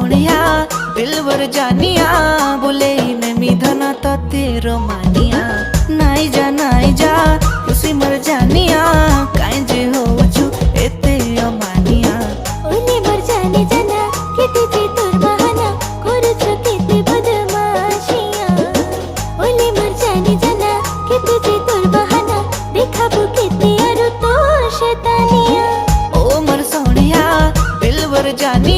सोनिया दिलवर जानिया बोले मैं मिधना तो तेरो मानिया नाई जा खुशी मर जानिया काई जे हो छु एते अमानिया ओले मर जाने जाना केते जे तोर बहाना करूछ केते बदमाशिया ओले मर जाने जाना केते जे तोर बहाना देखाबो केते आरो तो शैतानिया ओ मर सोनिया दिलवर जानिया